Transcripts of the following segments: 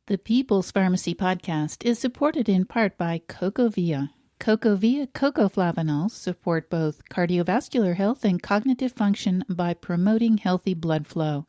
The People's Pharmacy podcast is supported in part by CocoVia. CocoVia cocoflavanols support both cardiovascular health and cognitive function by promoting healthy blood flow.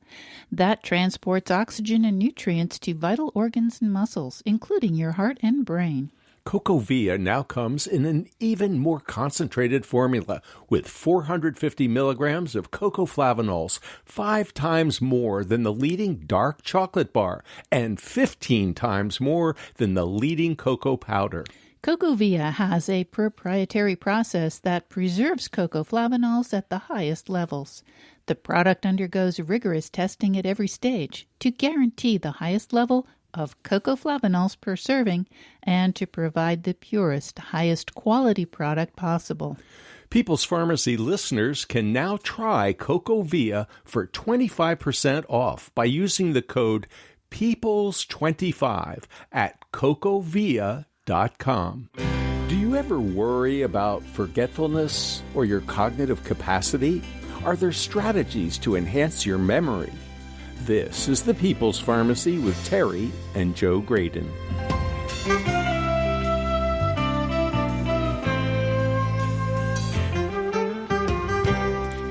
That transports oxygen and nutrients to vital organs and muscles, including your heart and brain. CocoVia now comes in an even more concentrated formula with 450 milligrams of cocoflavanols, 5 times more than the leading dark chocolate bar and 15 times more than the leading cocoa powder. CocoVia has a proprietary process that preserves cocoflavanols at the highest levels. The product undergoes rigorous testing at every stage to guarantee the highest level of cocoflavanols per serving and to provide the purest, highest quality product possible. People's Pharmacy listeners can now try CocoVia for 25% off by using the code PEOPLES25 at cocovia.com. Do you ever worry about forgetfulness or your cognitive capacity? Are there strategies to enhance your memory? This is the People's Pharmacy with Terry and Joe Graydon.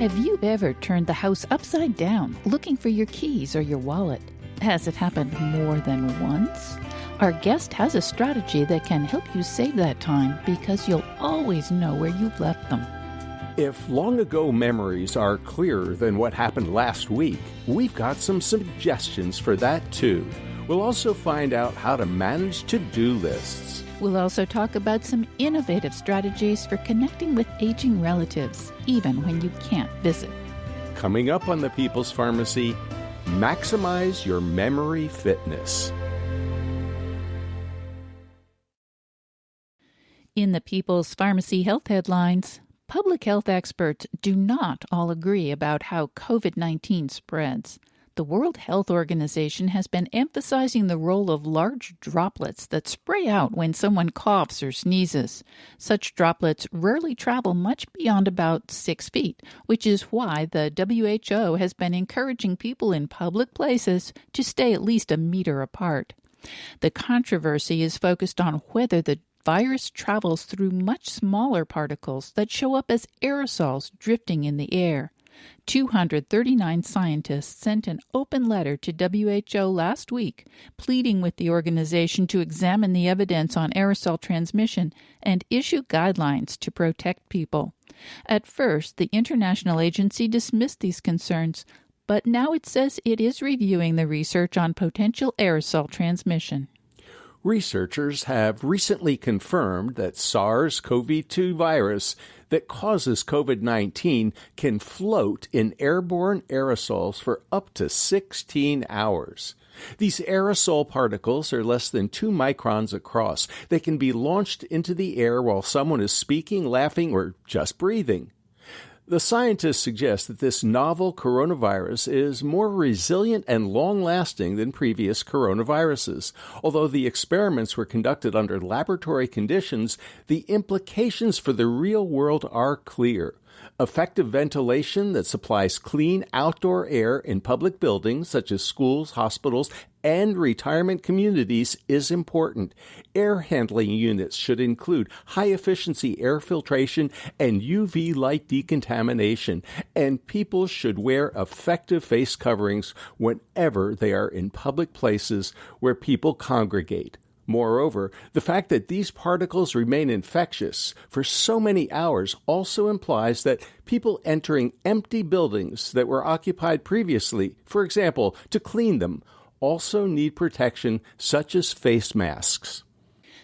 Have you ever turned the house upside down looking for your keys or your wallet? Has it happened more than once? Our guest has a strategy that can help you save that time because you'll always know where you've left them. If long-ago memories are clearer than what happened last week, we've got some suggestions for that too. We'll also find out how to manage to-do lists. We'll also talk about some innovative strategies for connecting with aging relatives, even when you can't visit. Coming up on the People's Pharmacy, maximize your memory fitness. In the People's Pharmacy Health Headlines, public health experts do not all agree about how COVID-19 spreads. The World Health Organization has been emphasizing the role of large droplets that spray out when someone coughs or sneezes. Such droplets rarely travel much beyond about 6 feet, which is why the WHO has been encouraging people in public places to stay at least a meter apart. The controversy is focused on whether the virus travels through much smaller particles that show up as aerosols drifting in the air. 239 scientists sent an open letter to WHO last week, pleading with the organization to examine the evidence on aerosol transmission and issue guidelines to protect people. At first, the international agency dismissed these concerns, but now it says it is reviewing the research on potential aerosol transmission. Researchers have recently confirmed that SARS-CoV-2 virus that causes COVID-19 can float in airborne aerosols for up to 16 hours. These aerosol particles are less than 2 microns across. They can be launched into the air while someone is speaking, laughing, or just breathing. The scientists suggest that this novel coronavirus is more resilient and long-lasting than previous coronaviruses. Although the experiments were conducted under laboratory conditions, the implications for the real world are clear. Effective ventilation that supplies clean outdoor air in public buildings such as schools, hospitals, and retirement communities is important. Air handling units should include high-efficiency air filtration and UV light decontamination, and people should wear effective face coverings whenever they are in public places where people congregate. Moreover, the fact that these particles remain infectious for so many hours also implies that people entering empty buildings that were occupied previously, for example, to clean them, also need protection such as face masks.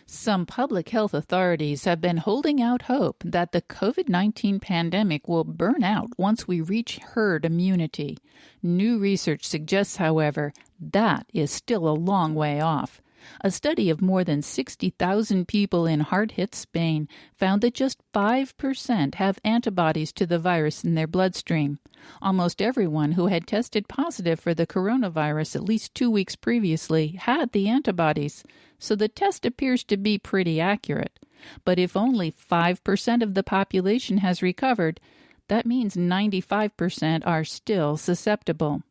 Some public health authorities have been holding out hope that the COVID-19 pandemic will burn out once we reach herd immunity. New research suggests, however, that is still a long way off. A study of more than 60,000 people in hard-hit Spain found that just 5% have antibodies to the virus in their bloodstream. Almost everyone who had tested positive for the coronavirus at least 2 weeks previously had the antibodies, so the test appears to be pretty accurate. But if only 5% of the population has recovered, that means 95% are still susceptible.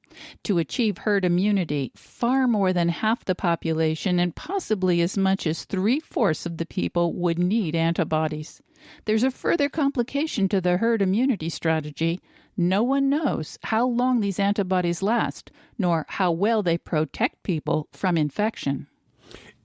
To achieve herd immunity, far more than half the population and possibly as much as 3/4 of the people would need antibodies. There's a further complication to the herd immunity strategy. No one knows how long these antibodies last, nor how well they protect people from infection.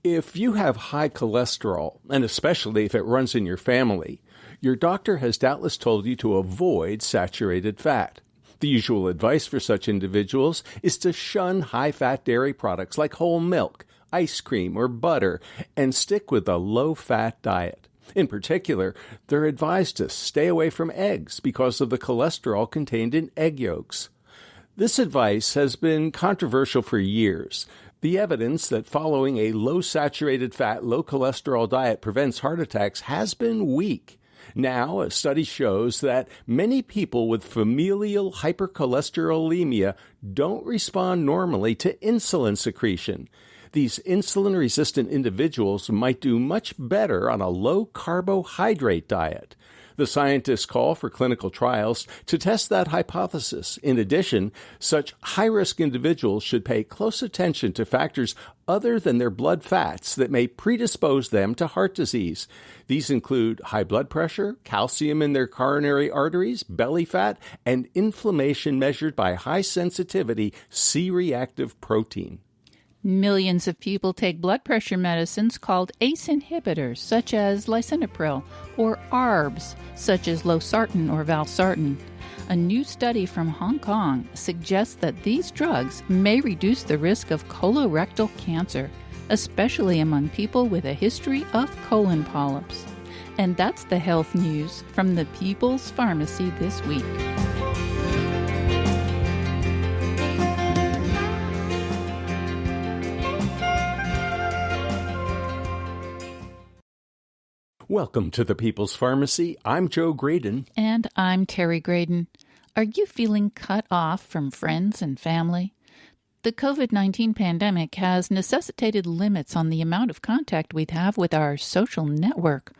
If you have high cholesterol, and especially if it runs in your family, your doctor has doubtless told you to avoid saturated fat. The usual advice for such individuals is to shun high-fat dairy products like whole milk, ice cream, or butter, and stick with a low-fat diet. In particular, they're advised to stay away from eggs because of the cholesterol contained in egg yolks. This advice has been controversial for years. The evidence that following a low-saturated fat, low-cholesterol diet prevents heart attacks has been weak. Now, a study shows that many people with familial hypercholesterolemia don't respond normally to insulin secretion. These insulin-resistant individuals might do much better on a low-carbohydrate diet. The scientists call for clinical trials to test that hypothesis. In addition, such high-risk individuals should pay close attention to factors other than their blood fats that may predispose them to heart disease. These include high blood pressure, calcium in their coronary arteries, belly fat, and inflammation measured by high-sensitivity C-reactive protein. Millions of people take blood pressure medicines called ACE inhibitors, such as lisinopril, or ARBs, such as losartan or valsartan. A new study from Hong Kong suggests that these drugs may reduce the risk of colorectal cancer, especially among people with a history of colon polyps. And that's the health news from the People's Pharmacy this week. Welcome to the People's Pharmacy. I'm Joe Graydon. And I'm Terry Graydon. Are you feeling cut off from friends and family? The COVID-19 pandemic has necessitated limits on the amount of contact we have with our social network.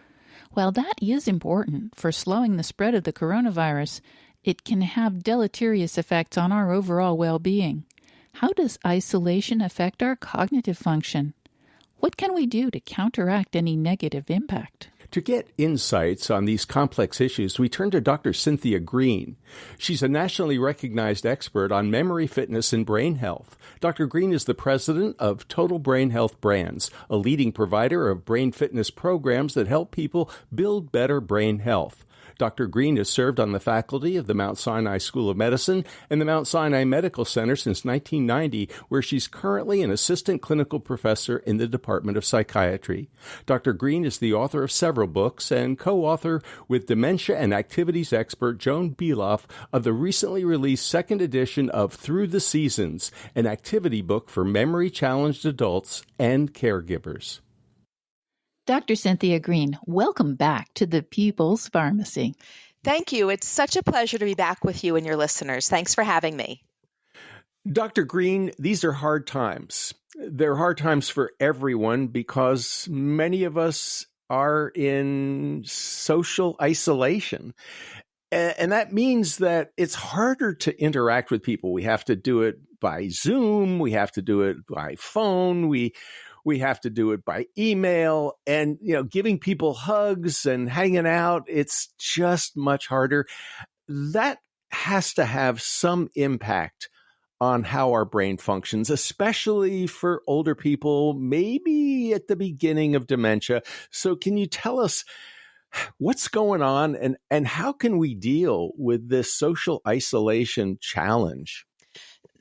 While that is important for slowing the spread of the coronavirus, it can have deleterious effects on our overall well-being. How does isolation affect our cognitive function? What can we do to counteract any negative impact? To get insights on these complex issues, we turn to Dr. Cynthia Green. She's a nationally recognized expert on memory, fitness, and brain health. Dr. Green is the president of Total Brain Health Brands, a leading provider of brain fitness programs that help people build better brain health. Dr. Green has served on the faculty of the Mount Sinai School of Medicine and the Mount Sinai Medical Center since 1990, where she's currently an assistant clinical professor in the Department of Psychiatry. Dr. Green is the author of several books and co-author with dementia and activities expert Joan Beloff of the recently released second edition of Through the Seasons, an activity book for memory-challenged adults and caregivers. Dr. Cynthia Green, welcome back to the People's Pharmacy. Thank you. It's such a pleasure to be back with you and your listeners. Thanks for having me. Dr. Green, these are hard times. They're hard times for everyone because many of us are in social isolation. And that means that it's harder to interact with people. We have to do it by Zoom. We have to do it by phone. We have to do it by email, and, giving people hugs and hanging out, it's just much harder. That has to have some impact on how our brain functions, especially for older people, maybe at the beginning of dementia. So can you tell us what's going on and how can we deal with this social isolation challenge?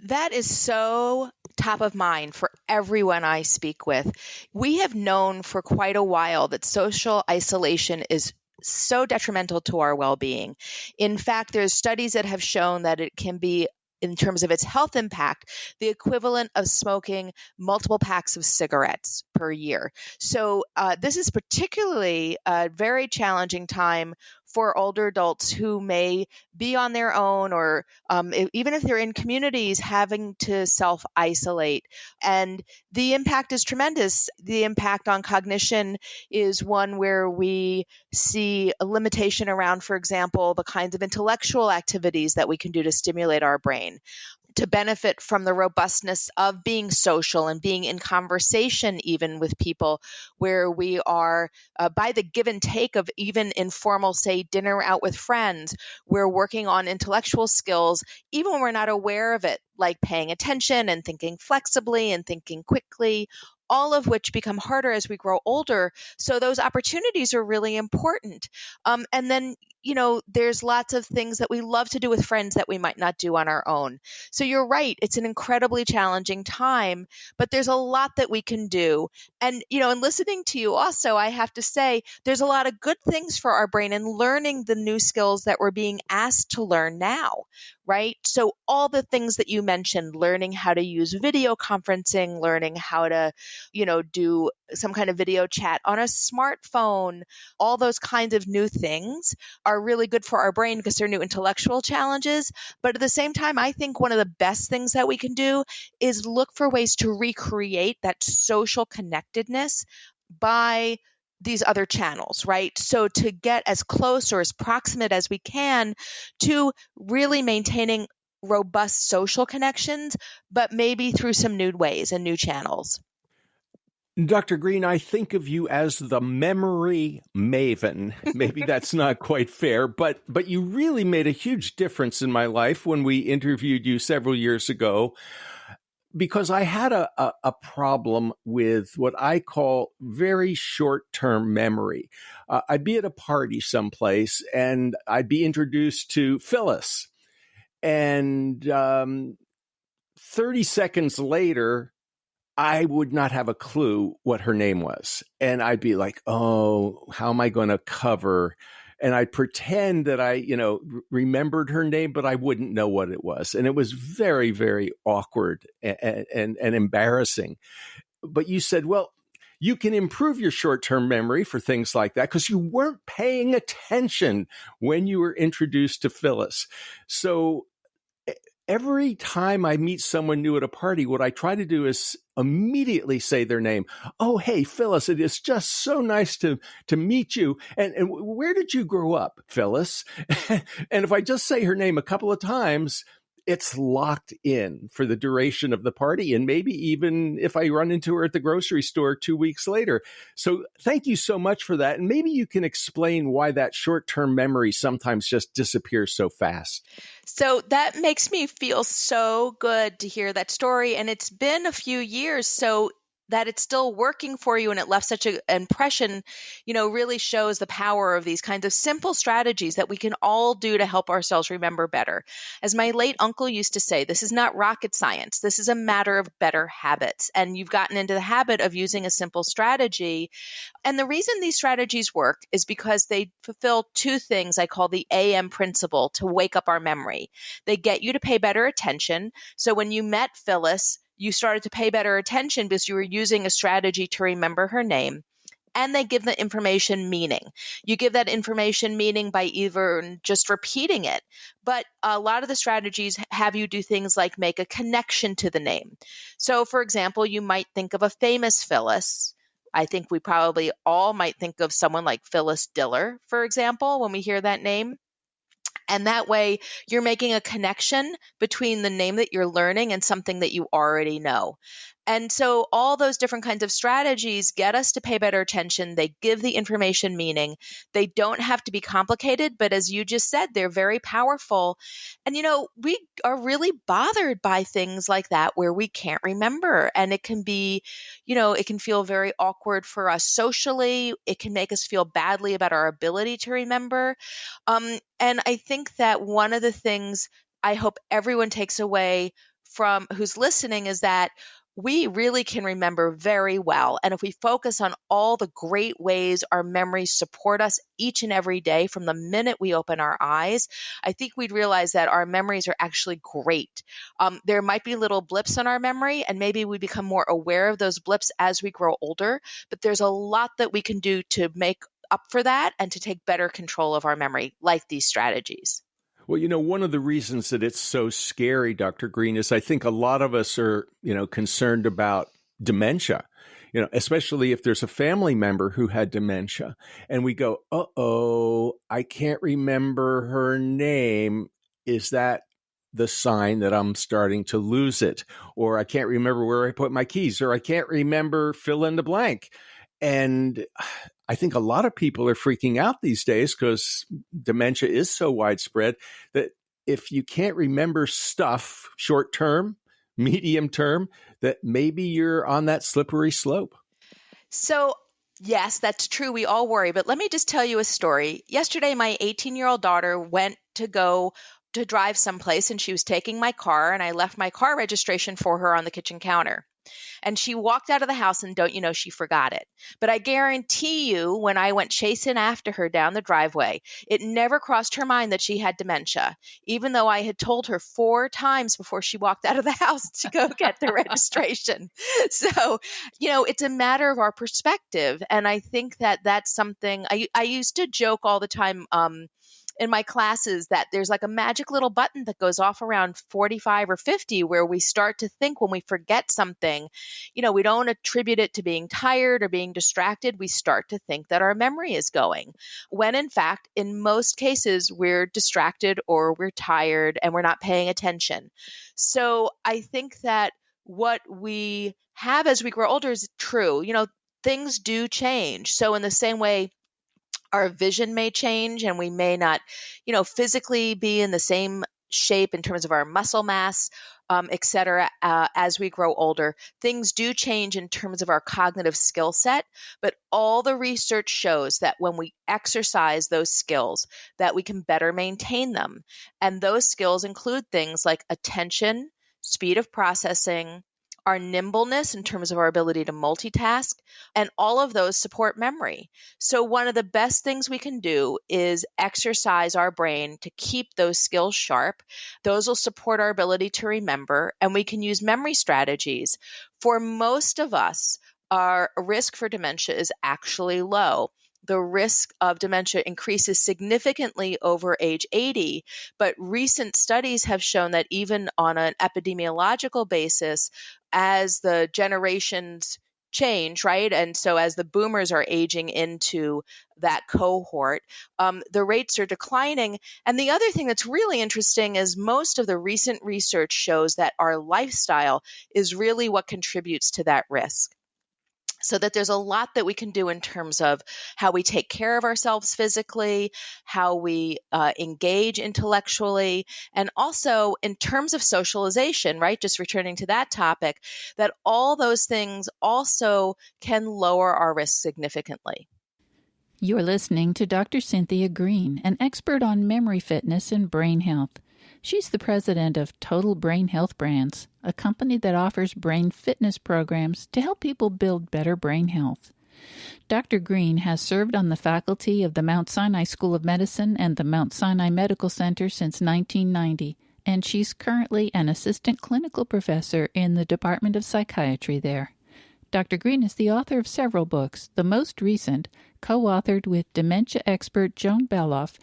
That is so top of mind for everyone I speak with. We have known for quite a while that social isolation is so detrimental to our well-being. In fact, there's studies that have shown that it can be, in terms of its health impact, the equivalent of smoking multiple packs of cigarettes per year. So this is particularly a very challenging time for older adults who may be on their own or even if they're in communities having to self-isolate. And the impact is tremendous. The impact on cognition is one where we see a limitation around, for example, the kinds of intellectual activities that we can do to stimulate our brain. to benefit from the robustness of being social and being in conversation, even with people where we are, by the give and take of even informal, say, dinner out with friends, we're working on intellectual skills, even when we're not aware of it, like paying attention and thinking flexibly and thinking quickly. All of which become harder as we grow older. So those opportunities are really important. And then, there's lots of things that we love to do with friends that we might not do on our own. So you're right. It's an incredibly challenging time, but there's a lot that we can do. And, in listening to you also, I have to say there's a lot of good things for our brain in learning the new skills that we're being asked to learn now, right? So all the things that you mentioned, learning how to use video conferencing, learning how to, do some kind of video chat on a smartphone, all those kinds of new things are really good for our brain because they're new intellectual challenges. But at the same time, I think one of the best things that we can do is look for ways to recreate that social connectedness by these other channels, right? So to get as close or as proximate as we can to really maintaining robust social connections, but maybe through some new ways and new channels. Dr. Green, I think of you as the memory maven. Maybe that's not quite fair, but you really made a huge difference in my life when we interviewed you several years ago, because I had a problem with what I call very short-term memory. I'd be at a party someplace and I'd be introduced to Phyllis, and 30 seconds later, I would not have a clue what her name was. And I'd be like, oh, how am I going to cover? And I'd pretend that I, remembered her name, but I wouldn't know what it was. And it was very, very awkward and embarrassing. But you said, well, you can improve your short-term memory for things like that because you weren't paying attention when you were introduced to Phyllis. So every time I meet someone new at a party, what I try to do is immediately say their name. Oh, hey, Phyllis, it is just so nice to meet you. And where did you grow up, Phyllis? And if I just say her name a couple of times, it's locked in for the duration of the party. And maybe even if I run into her at the grocery store 2 weeks later. So thank you so much for that. And maybe you can explain why that short-term memory sometimes just disappears so fast. So that makes me feel so good to hear that story. And it's been a few years, so that it's still working for you and it left such an impression, really shows the power of these kinds of simple strategies that we can all do to help ourselves remember better. As my late uncle used to say, this is not rocket science. This is a matter of better habits. And you've gotten into the habit of using a simple strategy. And the reason these strategies work is because they fulfill two things I call the AM principle to wake up our memory. They get you to pay better attention. So when you met Phyllis, you started to pay better attention because you were using a strategy to remember her name. And they give the information meaning. You give that information meaning by either just repeating it, but a lot of the strategies have you do things like make a connection to the name. So, for example, you might think of a famous Phyllis. I think we probably all might think of someone like Phyllis Diller, for example, when we hear that name. And that way, you're making a connection between the name that you're learning and something that you already know. And so all those different kinds of strategies get us to pay better attention. They give the information meaning. They don't have to be complicated, but as you just said, they're very powerful. And, we are really bothered by things like that where we can't remember. And it can be, it can feel very awkward for us socially. It can make us feel badly about our ability to remember. And I think that one of the things I hope everyone takes away from who's listening is that we really can remember very well. And if we focus on all the great ways our memories support us each and every day from the minute we open our eyes, I think we'd realize that our memories are actually great. There might be little blips in our memory, and maybe we become more aware of those blips as we grow older. But there's a lot that we can do to make up for that and to take better control of our memory, like these strategies. Well, one of the reasons that it's so scary, Dr. Green, is I think a lot of us are, concerned about dementia, especially if there's a family member who had dementia and we go, uh-oh, I can't remember her name. Is that the sign that I'm starting to lose it, or I can't remember where I put my keys, or I can't remember fill in the blank. And I think a lot of people are freaking out these days because dementia is so widespread that if you can't remember stuff short term, medium term, that maybe you're on that slippery slope. So, yes, that's true. We all worry. But let me just tell you a story. Yesterday, my 18-year-old daughter went to go to drive someplace, and she was taking my car, and I left my car registration for her on the kitchen counter. And she walked out of the house, and don't you know, she forgot it. But I guarantee you, when I went chasing after her down the driveway, it never crossed her mind that she had dementia, even though I had told her 4 times before she walked out of the house to go get the registration. So, it's a matter of our perspective. And I think that that's something I used to joke all the time. In my classes, that there's like a magic little button that goes off around 45 or 50 where we start to think when we forget something, we don't attribute it to being tired or being distracted. We start to think that our memory is going, when in fact, in most cases, we're distracted or we're tired and we're not paying attention. So I think that what we have as we grow older is true. Things do change. So in the same way, our vision may change and we may not, physically be in the same shape in terms of our muscle mass, et cetera, as we grow older. Things do change in terms of our cognitive skill set, but all the research shows that when we exercise those skills, that we can better maintain them. And those skills include things like attention, speed of processing, our nimbleness in terms of our ability to multitask, and all of those support memory. So one of the best things we can do is exercise our brain to keep those skills sharp. Those will support our ability to remember, and we can use memory strategies. For most of us, our risk for dementia is actually low. The risk of dementia increases significantly over age 80, but recent studies have shown that even on an epidemiological basis, as the generations change, right? And so as the boomers are aging into that cohort, the rates are declining. And the other thing that's really interesting is most of the recent research shows that our lifestyle is really what contributes to that risk. So that there's a lot that we can do in terms of how we take care of ourselves physically, how we engage intellectually, and also in terms of socialization, right? Just returning to that topic, that all those things also can lower our risk significantly. You're listening to Dr. Cynthia Green, an expert on memory fitness and brain health. She's the president of Total Brain Health Brands, a company that offers brain fitness programs to help people build better brain health. Dr. Green has served on the faculty of the Mount Sinai School of Medicine and the Mount Sinai Medical Center since 1990, and she's currently an assistant clinical professor in the Department of Psychiatry there. Dr. Green is the author of several books. The most recent, co-authored with dementia expert Joan Beloff,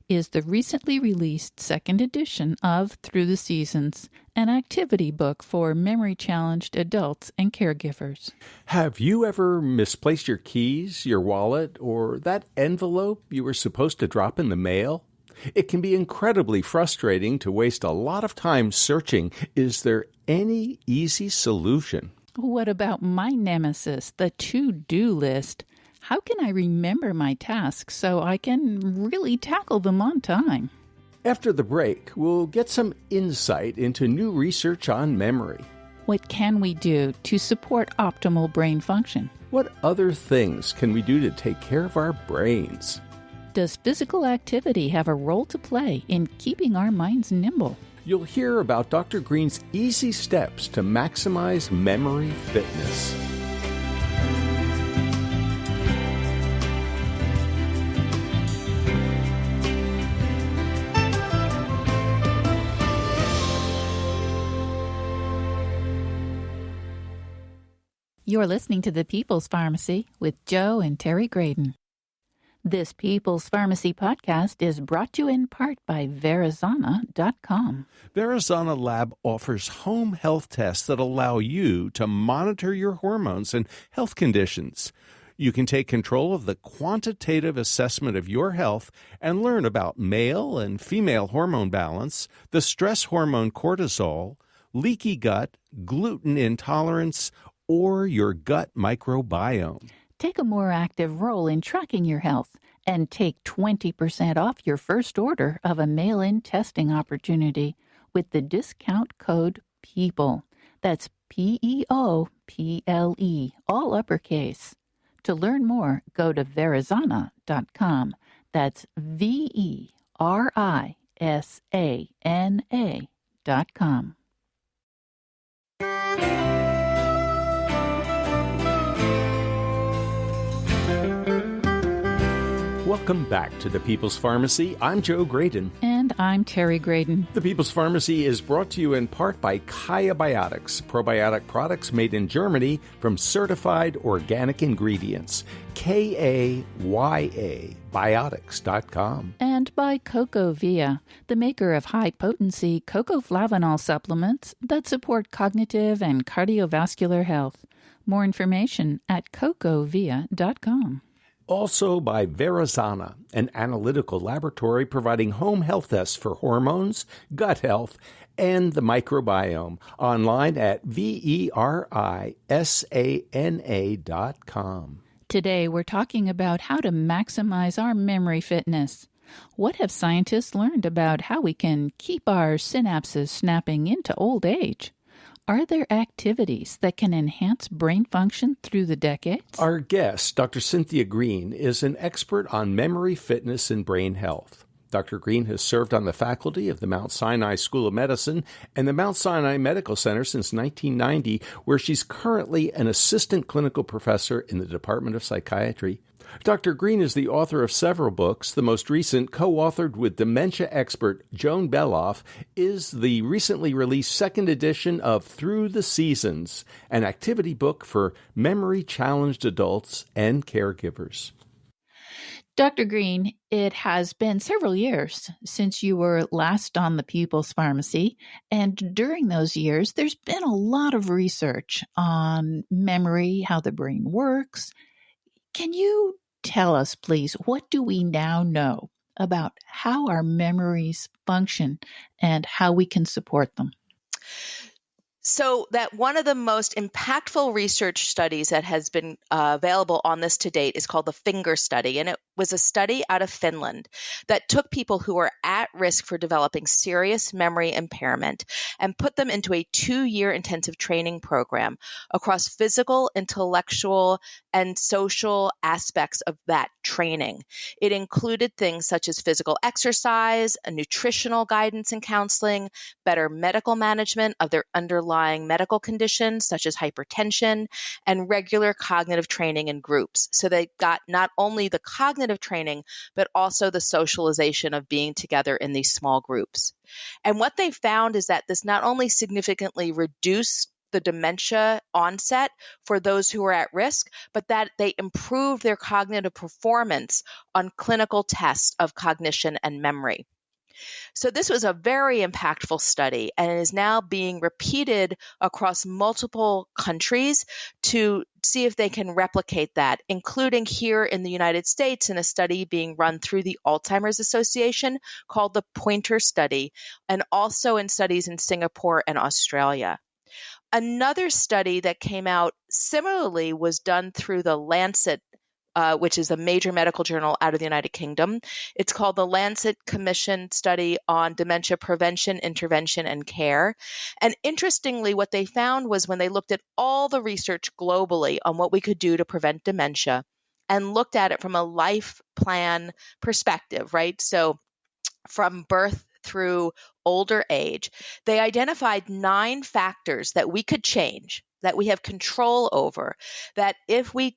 is the recently released second edition of Through the Seasons, an activity book for memory-challenged adults and caregivers. Have you ever misplaced your keys, your wallet, or that envelope you were supposed to drop in the mail? It can be incredibly frustrating to waste a lot of time searching. Is there any easy solution? What about my nemesis, the to-do list? How can I remember my tasks so I can really tackle them on time? After the break, we'll get some insight into new research on memory. What can we do to support optimal brain function? What other things can we do to take care of our brains? Does physical activity have a role to play in keeping our minds nimble? You'll hear about Dr. Green's easy steps to maximize memory fitness. You're listening to The People's Pharmacy with Joe and Terry Graydon. This People's Pharmacy podcast is brought to you in part by Verizana.com. Verizana Lab offers home health tests that allow you to monitor your hormones and health conditions. You can take control of the quantitative assessment of your health and learn about male and female hormone balance, the stress hormone cortisol, leaky gut, gluten intolerance, or your gut microbiome. Take a more active role in tracking your health and take 20% off your first order of a mail-in testing opportunity with the discount code PEOPLE. That's PEOPLE, all uppercase. To learn more, go to Verizana.com. That's VERISANA.com. Welcome back to the People's Pharmacy. I'm Joe Graydon. And I'm Terry Graydon. The People's Pharmacy is brought to you in part by Kaya Biotics, probiotic products made in Germany from certified organic ingredients. KAYA Biotics.com. And by CocoVia, the maker of high-potency cocoflavanol supplements that support cognitive and cardiovascular health. More information at cocovia.com. Also by Verizana, an analytical laboratory providing home health tests for hormones, gut health, and the microbiome. Online at verisana.com. Today we're talking about how to maximize our memory fitness. What have scientists learned about how we can keep our synapses snapping into old age? Are there activities that can enhance brain function through the decades? Our guest, Dr. Cynthia Green, is an expert on memory fitness and brain health. Dr. Green has served on the faculty of the Mount Sinai School of Medicine and the Mount Sinai Medical Center since 1990, where she's currently an assistant clinical professor in the Department of Psychiatry. Dr. Green is the author of several books. The most recent, co-authored with dementia expert Joan Beloff, is the recently released second edition of Through the Seasons, an activity book for memory-challenged adults and caregivers. Dr. Green, it has been several years since you were last on the People's Pharmacy, and during those years, there's been a lot of research on memory, how the brain works. Can you tell us, please, what do we now know about how our memories function and how we can support them? So that one of the most impactful research studies that has been available on this to date is called the Finger Study. And it was a study out of Finland that took people who are at risk for developing serious memory impairment and put them into a 2-year intensive training program across physical, intellectual, and social aspects of that training. It included things such as physical exercise, nutritional guidance and counseling, better medical management of their underlying medical conditions such as hypertension, and regular cognitive training in groups. So they got not only the cognitive training, but also the socialization of being together in these small groups. And what they found is that this not only significantly reduced the dementia onset for those who are at risk, but that they improved their cognitive performance on clinical tests of cognition and memory. So this was a very impactful study and is now being repeated across multiple countries to see if they can replicate that, including here in the United States in a study being run through the Alzheimer's Association called the Pointer Study, and also in studies in Singapore and Australia. Another study that came out similarly was done through the Lancet, which is a major medical journal out of the United Kingdom. It's called the Lancet Commission Study on Dementia Prevention, Intervention, and Care. And interestingly, what they found was when they looked at all the research globally on what we could do to prevent dementia and looked at it from a life plan perspective, right? So from birth through older age, they identified 9 factors that we could change, that we have control over, that if we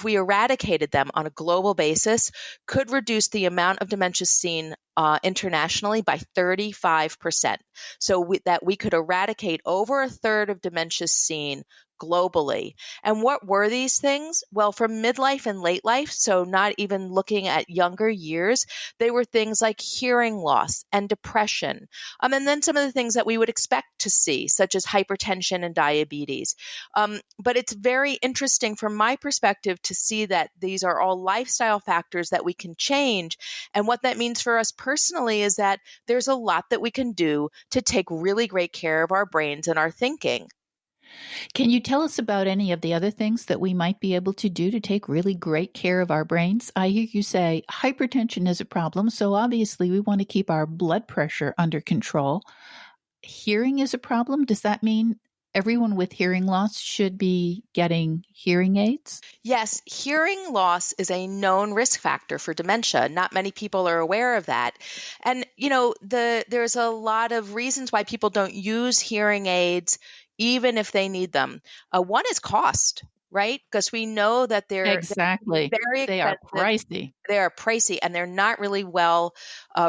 eradicated them on a global basis, could reduce the amount of dementia seen internationally by 35%. So that we could eradicate over a third of dementia seen globally. And what were these things? Well, from midlife and late life, so not even looking at younger years, they were things like hearing loss and depression. And then some of the things that we would expect to see, such as hypertension and diabetes. But it's very interesting from my perspective to see that these are all lifestyle factors that we can change. And what that means for us personally is that there's a lot that we can do to take really great care of our brains and our thinking. Can you tell us about any of the other things that we might be able to do to take really great care of our brains? I hear you say hypertension is a problem, so obviously we want to keep our blood pressure under control. Hearing is a problem. Does that mean everyone with hearing loss should be getting hearing aids? Yes, hearing loss is a known risk factor for dementia. Not many people are aware of that. And there's a lot of reasons why people don't use hearing aids even if they need them. One is cost, right? Because we know that they're Exactly. very They are expensive. pricey. They are pricey and they're not really well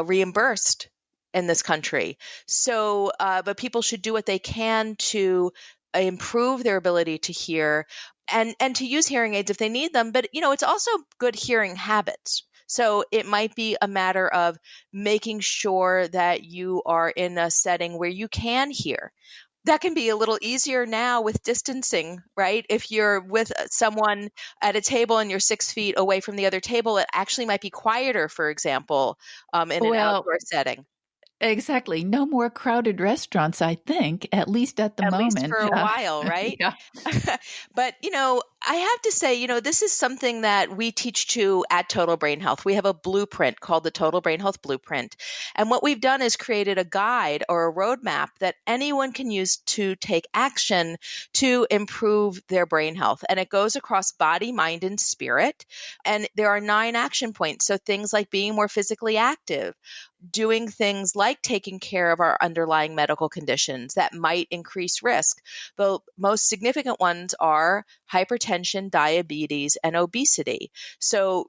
reimbursed in this country. So, but people should do what they can to improve their ability to hear and to use hearing aids if they need them. But it's also good hearing habits. So it might be a matter of making sure that you are in a setting where you can hear. That can be a little easier now with distancing, right? If you're with someone at a table and you're 6 feet away from the other table, it actually might be quieter, for example, in an Well, outdoor setting. exactly. No more crowded restaurants, I think, at least at the At least for moment. a while, right? Yeah. But, I have to say, this is something that we teach to at Total Brain Health. We have a blueprint called the Total Brain Health Blueprint. And what we've done is created a guide or a roadmap that anyone can use to take action to improve their brain health. And it goes across body, mind, and spirit. And there are 9 action points. So things like being more physically active, doing things like taking care of our underlying medical conditions that might increase risk. The most significant ones are hypertension, diabetes, and obesity. So,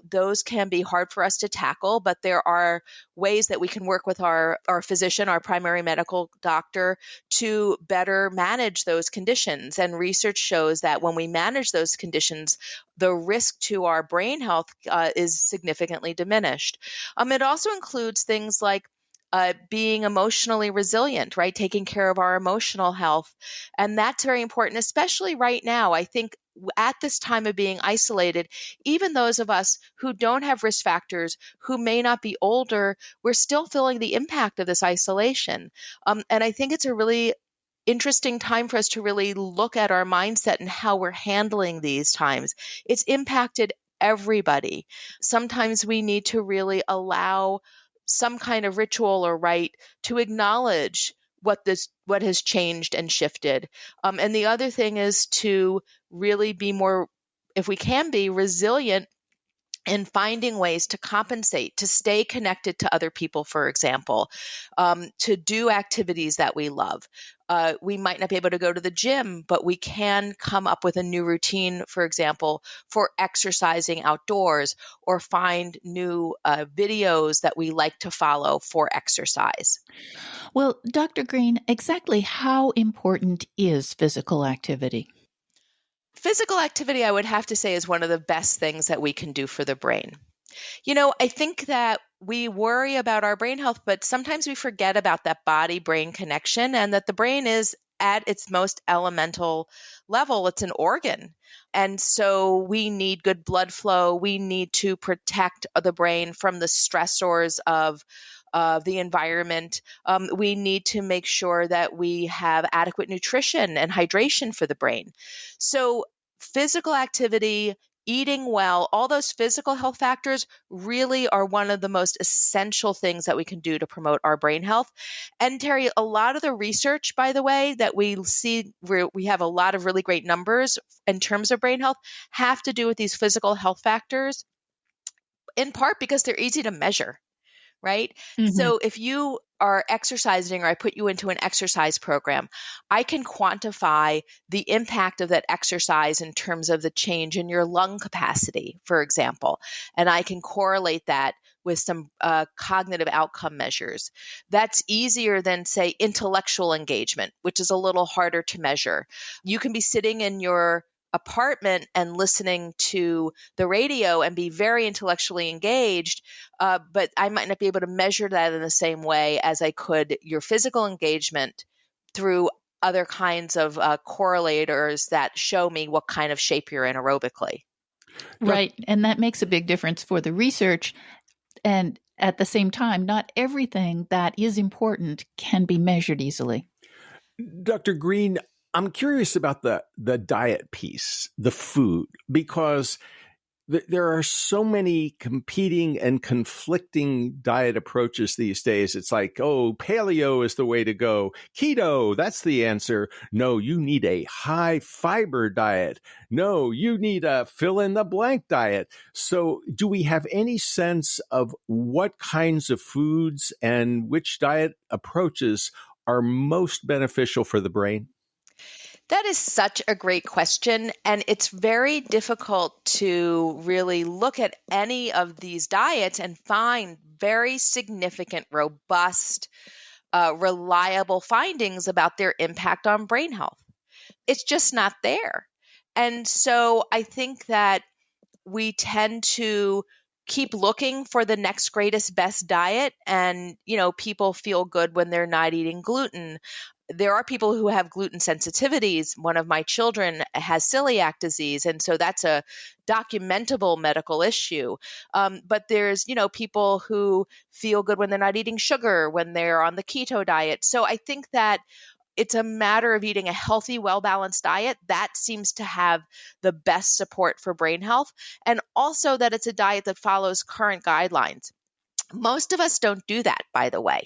those can be hard for us to tackle, but there are ways that we can work with our physician, our primary medical doctor, to better manage those conditions. And research shows that when we manage those conditions, the risk to our brain health is significantly diminished. It also includes things like being emotionally resilient, right? Taking care of our emotional health. And that's very important, especially right now. I think at this time of being isolated, even those of us who don't have risk factors, who may not be older, we're still feeling the impact of this isolation. And I think it's a really interesting time for us to really look at our mindset and how we're handling these times. It's impacted everybody. Sometimes we need to really allow some kind of ritual or rite to acknowledge what has changed and shifted. And the other thing is to really be more, if we can be resilient in finding ways to compensate, to stay connected to other people, for example, to do activities that we love. We might not be able to go to the gym, but we can come up with a new routine, for example, for exercising outdoors, or find new videos that we like to follow for exercise. Well, Dr. Green, exactly how important is physical activity? Physical activity, I would have to say, is one of the best things that we can do for the brain. I think that we worry about our brain health, but sometimes we forget about that body brain connection, and that the brain is at its most elemental level. It's an organ. And so we need good blood flow. We need to protect the brain from the stressors of the environment. We need to make sure that we have adequate nutrition and hydration for the brain. So physical activity, eating well, all those physical health factors really are one of the most essential things that we can do to promote our brain health. And Terry, a lot of the research, by the way, that we see, where we have a lot of really great numbers in terms of brain health, have to do with these physical health factors, in part because they're easy to measure, right? Mm-hmm. So if you are exercising, or I put you into an exercise program, I can quantify the impact of that exercise in terms of the change in your lung capacity, for example. And I can correlate that with some cognitive outcome measures. That's easier than, say, intellectual engagement, which is a little harder to measure. You can be sitting in your apartment and listening to the radio and be very intellectually engaged, but I might not be able to measure that in the same way as I could your physical engagement through other kinds of correlators that show me what kind of shape you're in aerobically. Right. And that makes a big difference for the research. And at the same time, not everything that is important can be measured easily. Dr. Green, I'm curious about the diet piece, the food, because there are so many competing and conflicting diet approaches these days. It's like, oh, paleo is the way to go. Keto, that's the answer. No, you need a high fiber diet. No, you need a fill in the blank diet. So do we have any sense of what kinds of foods and which diet approaches are most beneficial for the brain? That is such a great question. And it's very difficult to really look at any of these diets and find very significant, robust, reliable findings about their impact on brain health. It's just not there. And so I think that we tend to keep looking for the next greatest best diet, and people feel good when they're not eating gluten. There are people who have gluten sensitivities. One of my children has celiac disease, and so that's a documentable medical issue. But there's people who feel good when they're not eating sugar, when they're on the keto diet. So I think that it's a matter of eating a healthy, well-balanced diet. That seems to have the best support for brain health. And also that it's a diet that follows current guidelines. Most of us don't do that, by the way.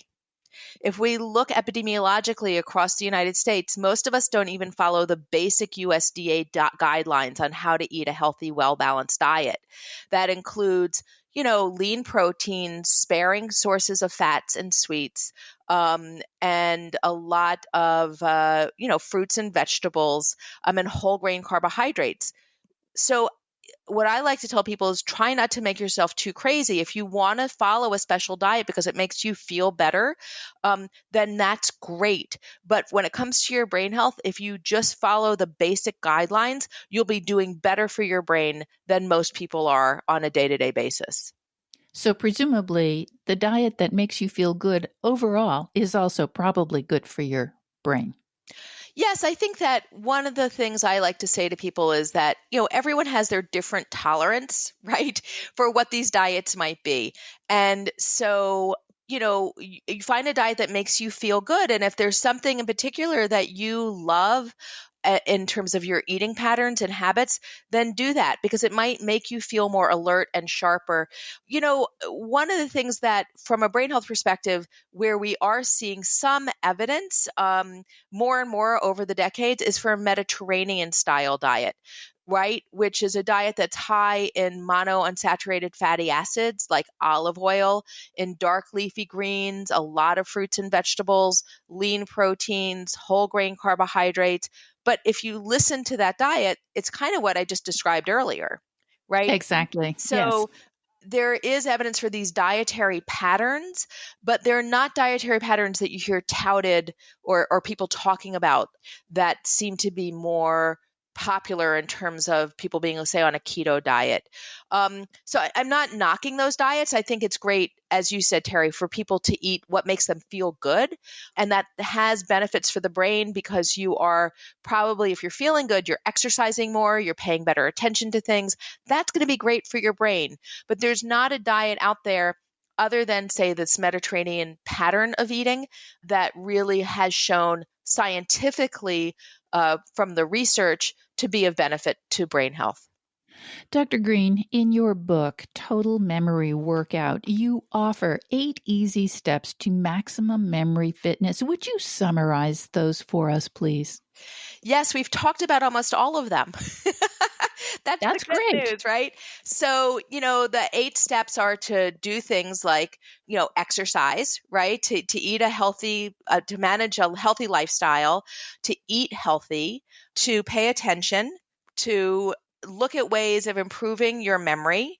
If we look epidemiologically across the United States, most of us don't even follow the basic USDA guidelines on how to eat a healthy, well-balanced diet. That includes, lean proteins, sparing sources of fats and sweets, and a lot of, fruits and vegetables, and whole grain carbohydrates. So what I like to tell people is try not to make yourself too crazy. If you want to follow a special diet because it makes you feel better, then that's great. But when it comes to your brain health, if you just follow the basic guidelines, you'll be doing better for your brain than most people are on a day-to-day basis. So presumably, the diet that makes you feel good overall is also probably good for your brain. Yes, I think that one of the things I like to say to people is that, everyone has their different tolerance, right, for what these diets might be. And so, you find a diet that makes you feel good. And if there's something in particular that you love in terms of your eating patterns and habits, then do that because it might make you feel more alert and sharper. One of the things that, from a brain health perspective, where we are seeing some evidence more and more over the decades is for a Mediterranean style diet, right? Which is a diet that's high in monounsaturated fatty acids like olive oil, in dark leafy greens, a lot of fruits and vegetables, lean proteins, whole grain carbohydrates. But if you listen to that diet, it's kind of what I just described earlier, right? Exactly. Yes. So there is evidence for these dietary patterns, but they're not dietary patterns that you hear touted or people talking about that seem to be more popular in terms of people being, say, on a keto diet. So I'm not knocking those diets. I think it's great, as you said, Terry, for people to eat what makes them feel good. And that has benefits for the brain because you are probably, if you're feeling good, you're exercising more, you're paying better attention to things. That's going to be great for your brain. But there's not a diet out there other than, say, this Mediterranean pattern of eating that really has shown scientifically from the research to be of benefit to brain health. Dr. Green, in your book, Total Memory Workout, you offer 8 easy steps to maximum memory fitness. Would you summarize those for us, please? Yes, we've talked about almost all of them. That's the good great. news, right? So, the 8 steps are to do things like, exercise, right? To eat a healthy, to manage a healthy lifestyle, to eat healthy, to pay attention, to look at ways of improving your memory,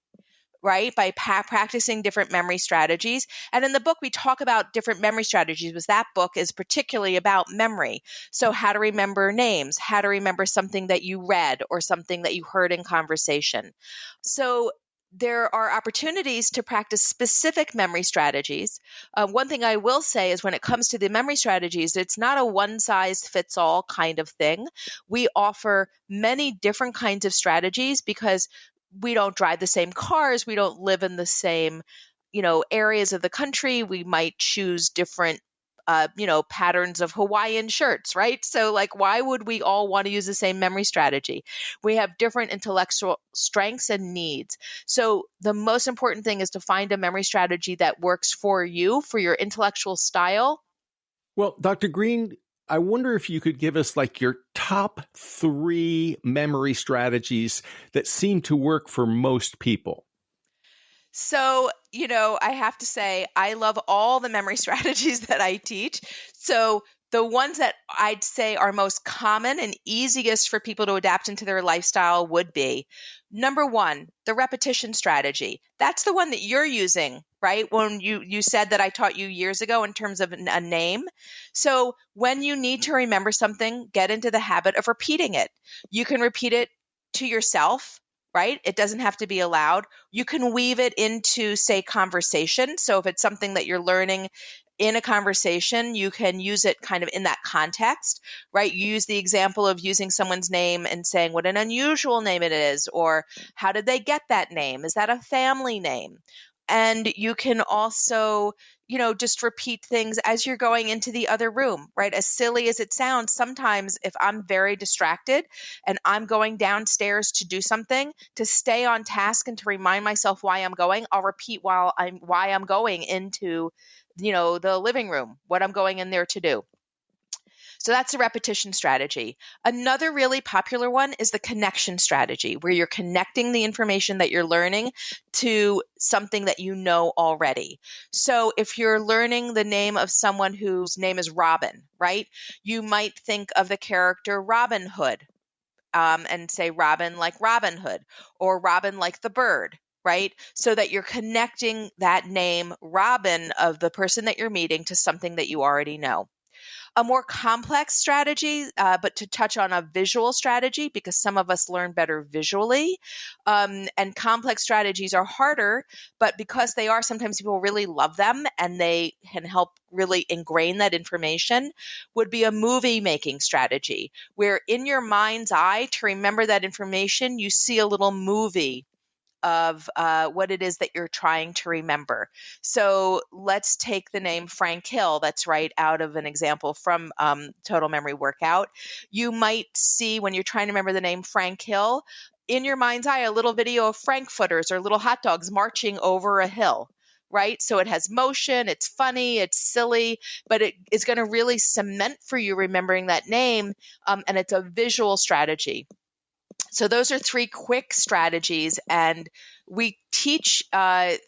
right? By practicing different memory strategies. And in the book, we talk about different memory strategies, because that book is particularly about memory. So how to remember names, how to remember something that you read or something that you heard in conversation. So there are opportunities to practice specific memory strategies. One thing I will say is when it comes to the memory strategies, it's not a one-size-fits-all kind of thing. We offer many different kinds of strategies because we don't drive the same cars. We don't live in the same, areas of the country. We might choose different, patterns of Hawaiian shirts, right? So why would we all want to use the same memory strategy? We have different intellectual strengths and needs. So the most important thing is to find a memory strategy that works for you, for your intellectual style. Well, Dr. Green, I wonder if you could give us your top 3 memory strategies that seem to work for most people. So, I have to say, I love all the memory strategies that I teach. So, the ones that I'd say are most common and easiest for people to adapt into their lifestyle would be number 1, the repetition strategy. That's the one that you're using, right? When you said that I taught you years ago in terms of a name. So, when you need to remember something, get into the habit of repeating it. You can repeat it to yourself, right? It doesn't have to be aloud. You can weave it into, say, conversation. So if it's something that you're learning in a conversation, you can use it kind of in that context, right? You use the example of using someone's name and saying what an unusual name it is, or how did they get that name? Is that a family name? And you can also, just repeat things as you're going into the other room, right? As silly as it sounds, sometimes if I'm very distracted and I'm going downstairs to do something, to stay on task and to remind myself why I'm going, I'll repeat why I'm going into, the living room, what I'm going in there to do. So that's a repetition strategy. Another really popular one is the connection strategy, where you're connecting the information that you're learning to something that you know already. So if you're learning the name of someone whose name is Robin, right? You might think of the character Robin Hood, and say Robin like Robin Hood, or Robin like the bird, right? So that you're connecting that name Robin of the person that you're meeting to something that you already know. A more complex strategy, but to touch on a visual strategy, because some of us learn better visually, and complex strategies are harder, but because they are, sometimes people really love them and they can help really ingrain that information, would be a movie making strategy, where in your mind's eye, to remember that information, you see a little movie of what it is that you're trying to remember. So let's take the name Frank Hill. That's right out of an example from Total Memory Workout. You might see, when you're trying to remember the name Frank Hill, in your mind's eye, a little video of frankfurters or little hot dogs marching over a hill, right? So it has motion, it's funny, it's silly, but it is going to really cement for you remembering that name, and it's a visual strategy. So those are 3 quick strategies, and we teach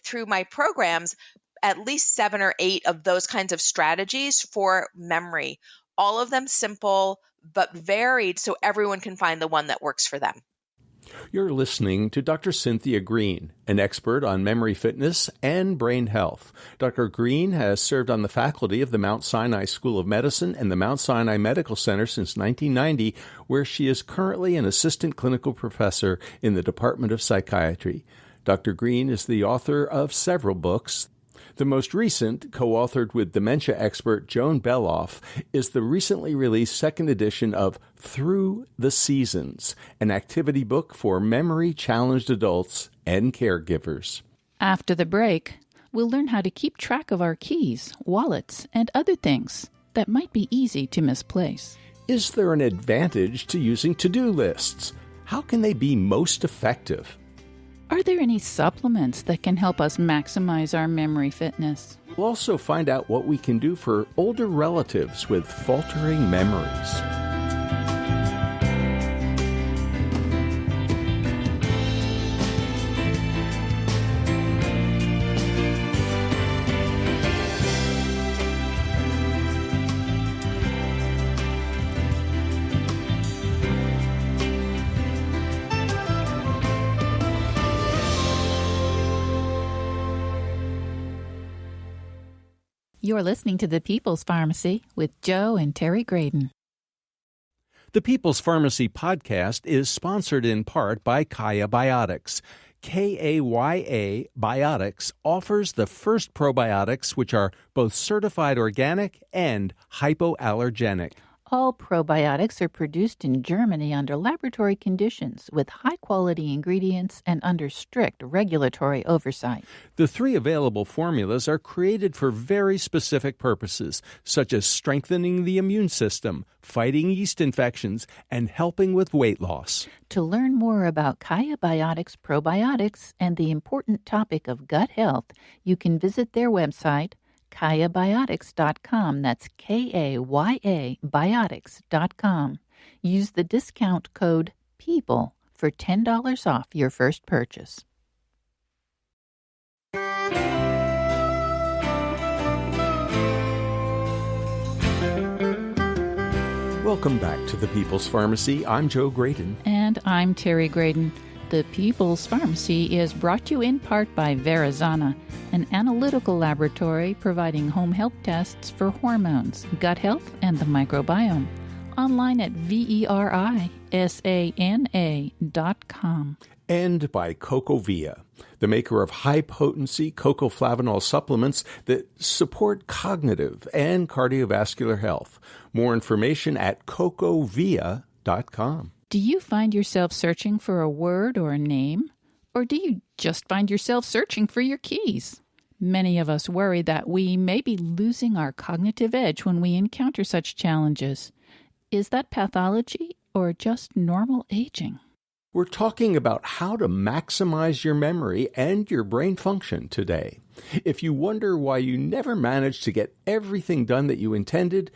through my programs at least 7 or 8 of those kinds of strategies for memory. All of them simple but varied, so everyone can find the one that works for them. You're listening to Dr. Cynthia Green, an expert on memory fitness and brain health. Dr. Green has served on the faculty of the Mount Sinai School of Medicine and the Mount Sinai Medical Center since 1990, where she is currently an assistant clinical professor in the Department of Psychiatry. Dr. Green is the author of several books. The most recent, co-authored with dementia expert Joan Beloff, is the recently released second edition of Through the Seasons, an activity book for memory-challenged adults and caregivers. After the break, we'll learn how to keep track of our keys, wallets, and other things that might be easy to misplace. Is there an advantage to using to-do lists? How can they be most effective? Are there any supplements that can help us maximize our memory fitness? We'll also find out what we can do for older relatives with faltering memories. You're listening to The People's Pharmacy with Joe and Terry Graydon. The People's Pharmacy podcast is sponsored in part by Kaya Biotics. Kaya Biotics offers the first probiotics which are both certified organic and hypoallergenic. All probiotics are produced in Germany under laboratory conditions with high-quality ingredients and under strict regulatory oversight. The 3 available formulas are created for very specific purposes, such as strengthening the immune system, fighting yeast infections, and helping with weight loss. To learn more about Kaya Biotics probiotics and the important topic of gut health, you can visit their website, KayaBiotics.com. That's Kaya Biotics.com. Use the discount code PEOPLE for $10 off your first purchase. Welcome back to the People's Pharmacy. I'm Joe Graydon. And I'm Terry Graydon. The People's Pharmacy is brought to you in part by Verizana, an analytical laboratory providing home health tests for hormones, gut health, and the microbiome. Online at verisana.com. And by CocoVia, the maker of high-potency cocoflavanol supplements that support cognitive and cardiovascular health. More information at cocovia.com. Do you find yourself searching for a word or a name? Or do you just find yourself searching for your keys? Many of us worry that we may be losing our cognitive edge when we encounter such challenges. Is that pathology or just normal aging? We're talking about how to maximize your memory and your brain function today. If you wonder why you never managed to get everything done that you intended,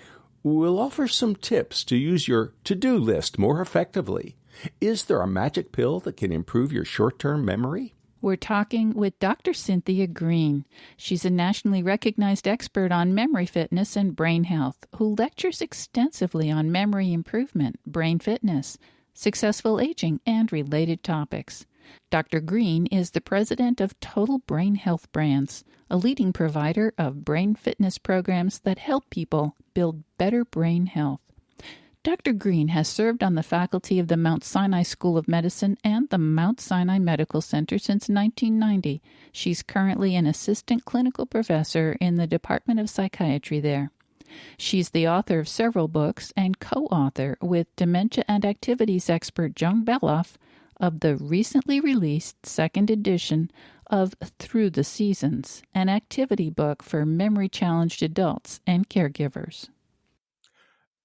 we'll offer some tips to use your to-do list more effectively. Is there a magic pill that can improve your short-term memory? We're talking with Dr. Cynthia Green. She's a nationally recognized expert on memory fitness and brain health who lectures extensively on memory improvement, brain fitness, successful aging, and related topics. Dr. Green is the president of Total Brain Health Brands, a leading provider of brain fitness programs that help people build better brain health. Dr. Green has served on the faculty of the Mount Sinai School of Medicine and the Mount Sinai Medical Center since 1990. She's currently an assistant clinical professor in the Department of Psychiatry there. She's the author of several books and co-author with dementia and activities expert Joan Beloff of the recently released second edition of Through the Seasons, an activity book for memory-challenged adults and caregivers.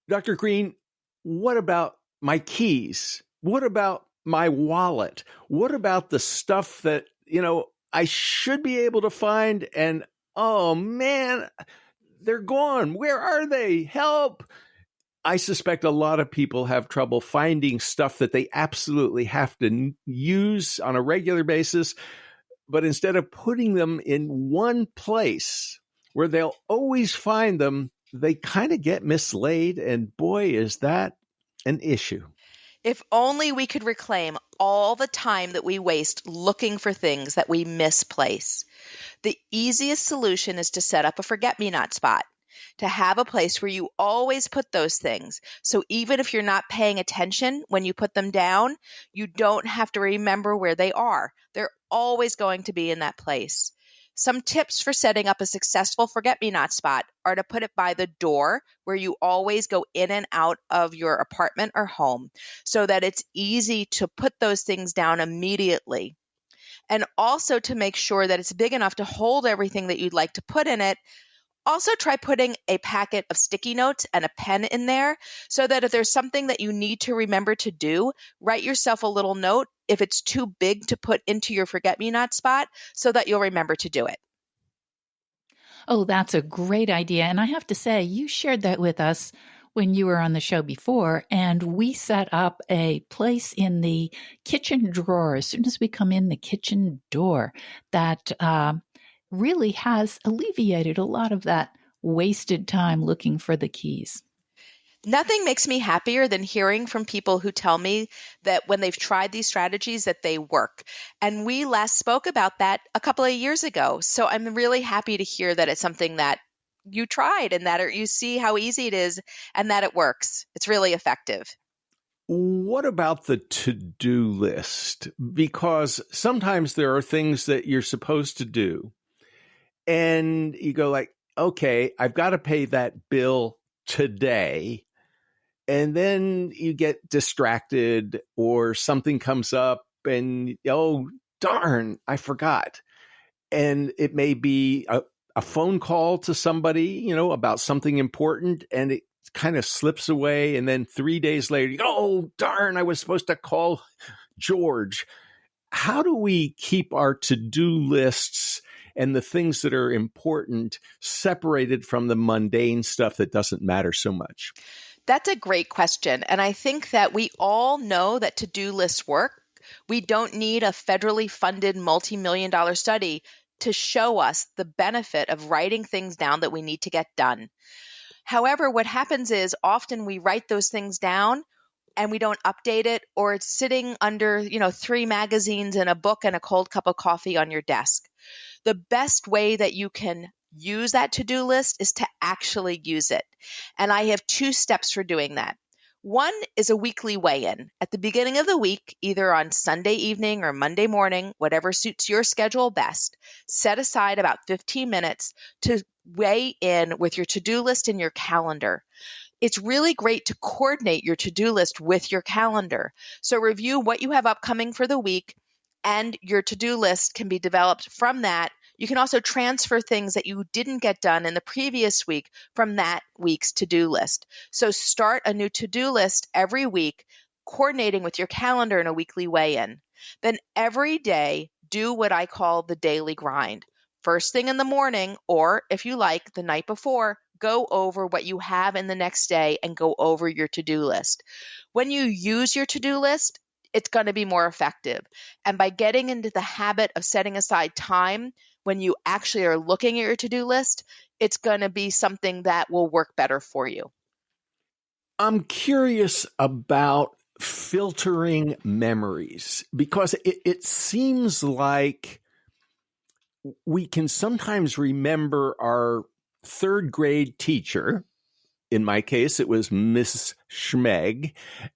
Dr. Green, what about my keys? What about my wallet? What about the stuff that, I should be able to find and, oh man, they're gone. Where are they? Help! I suspect a lot of people have trouble finding stuff that they absolutely have to use on a regular basis, but instead of putting them in one place where they'll always find them, they kind of get mislaid, and boy, is that an issue. If only we could reclaim all the time that we waste looking for things that we misplace. The easiest solution is to set up a forget-me-not spot, to have a place where you always put those things. So even if you're not paying attention when you put them down, you don't have to remember where they are. They're always going to be in that place. Some tips for setting up a successful forget-me-not spot are to put it by the door where you always go in and out of your apartment or home so that it's easy to put those things down immediately. And also to make sure that it's big enough to hold everything that you'd like to put in it. Also try putting a packet of sticky notes and a pen in there so that if there's something that you need to remember to do, write yourself a little note if it's too big to put into your forget-me-not spot so that you'll remember to do it. Oh, that's a great idea. And I have to say, you shared that with us when you were on the show before, and we set up a place in the kitchen drawer as soon as we come in the kitchen door that really has alleviated a lot of that wasted time looking for the keys. Nothing makes me happier than hearing from people who tell me that when they've tried these strategies that they work. And we last spoke about that a couple of years ago. So I'm really happy to hear that it's something that you tried and that you see how easy it is and that it works. It's really effective. What about the to-do list? Because sometimes there are things that you're supposed to do and you go like, okay, I've got to pay that bill today. And then you get distracted or something comes up and, oh, darn, I forgot. And it may be a phone call to somebody, about something important, and it kind of slips away. And then 3 days later, oh, darn, I was supposed to call George. How do we keep our to-do lists and the things that are important separated from the mundane stuff that doesn't matter so much? That's a great question. And I think that we all know that to-do lists work. We don't need a federally funded multi-million-dollar study to show us the benefit of writing things down that we need to get done. However, what happens is often we write those things down and we don't update it, or it's sitting under, 3 magazines and a book and a cold cup of coffee on your desk. The best way that you can use that to-do list is to actually use it. And I have 2 steps for doing that. One is a weekly weigh-in. At the beginning of the week, either on Sunday evening or Monday morning, whatever suits your schedule best, set aside about 15 minutes to weigh in with your to-do list in your calendar. It's really great to coordinate your to-do list with your calendar. So review what you have upcoming for the week, and your to-do list can be developed from that. You can also transfer things that you didn't get done in the previous week from that week's to-do list. So start a new to-do list every week, coordinating with your calendar in a weekly weigh-in. Then every day, do what I call the daily grind. First thing in the morning, or if you like, the night before, go over what you have in the next day and go over your to-do list. When you use your to-do list, it's going to be more effective. And by getting into the habit of setting aside time when you actually are looking at your to-do list, it's going to be something that will work better for you. I'm curious about filtering memories because it seems like we can sometimes remember our third grade teacher. In my case, it was Miss Schmeg,